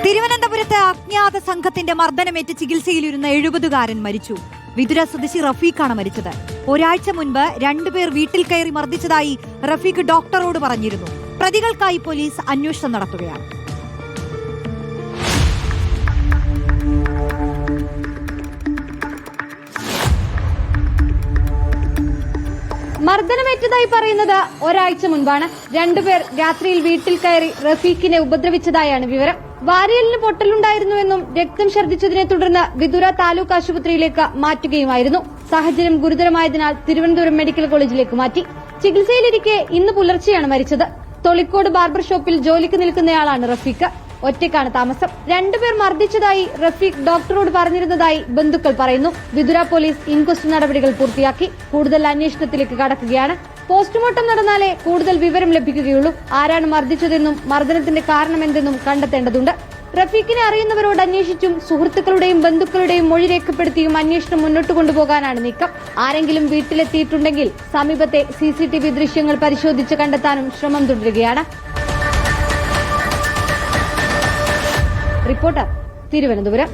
തിരുവനന്തപുരത്ത് അജ്ഞാത സംഘത്തിന്റെ മർദ്ദനമേറ്റ് ചികിത്സയിലിരുന്ന 70-കാരൻ മരിച്ചു. വിതുര സ്വദേശി റഫീഖാണ് മരിച്ചത്. ഒരാഴ്ച മുൻപ് 2 പേർ വീട്ടിൽ കയറി മർദ്ദിച്ചതായി റഫീഖ് ഡോക്ടറോട് പറഞ്ഞിരുന്നു. പ്രതികൾക്കായി പോലീസ് അന്വേഷണം നടത്തുകയാണ്. മർദ്ദനമേറ്റതായി പറയുന്നത് ഒരാഴ്ച മുൻപാണ്. 2 പേർ രാത്രിയിൽ വീട്ടിൽ കയറി റഫീഖിനെ ഉപദ്രവിച്ചതായാണ് വിവരം. വാരിയലിന് പൊട്ടലുണ്ടായിരുന്നുവെന്നും രക്തം ഛർദ്ദിച്ചതിനെ തുടർന്ന് വിതുര താലൂക്ക് ആശുപത്രിയിലേക്ക് മാറ്റുകയുമായിരുന്നു. സാഹചര്യം ഗുരുതരമായതിനാൽ തിരുവനന്തപുരം മെഡിക്കൽ കോളേജിലേക്ക് മാറ്റി. ചികിത്സയിലിരിക്കെ ഇന്ന് പുലർച്ചെയാണ് മരിച്ചത്. തൊളിക്കോട് ബാർബർ ഷോപ്പിൽ ജോലിക്ക് നിൽക്കുന്നയാളാണ് റഫീഖ്. ഒറ്റയ്ക്കാണ് താമസം. 2 പേർ മർദ്ദിച്ചതായി റഫീഖ് ഡോക്ടറോട് പറഞ്ഞിരുന്നതായി ബന്ധുക്കൾ പറയുന്നു. വിതുര പോലീസ് ഇൻക്വസ്റ്റ് നടപടികൾ പൂർത്തിയാക്കി. കൂടുതൽ അന്വേഷണത്തിലേക്ക് കടക്കുകയാണ്. പോസ്റ്റ്മോർട്ടം നടന്നാലേ കൂടുതൽ വിവരം ലഭിക്കുകയുള്ളൂ. ആരാണ് മർദ്ദിച്ചതെന്നും മർദ്ദനത്തിന്റെ കാരണമെന്തെന്നും കണ്ടെത്തേണ്ടതുണ്ട്. റഫീഖിനെ അറിയുന്നവരോട് അന്വേഷിച്ചും സുഹൃത്തുക്കളുടെയും ബന്ധുക്കളുടെയും മൊഴി രേഖപ്പെടുത്തിയും അന്വേഷണം മുന്നോട്ട് കൊണ്ടുപോകാനാണ് നീക്കം. ആരെങ്കിലും വീട്ടിലെത്തിയിട്ടുണ്ടെങ്കിൽ സമീപത്തെ CCTV ദൃശ്യങ്ങൾ പരിശോധിച്ച് കണ്ടെത്താനും ശ്രമം തുടരുകയാണ്. റിപ്പോർട്ടർ, തിരുവനന്തപുരം.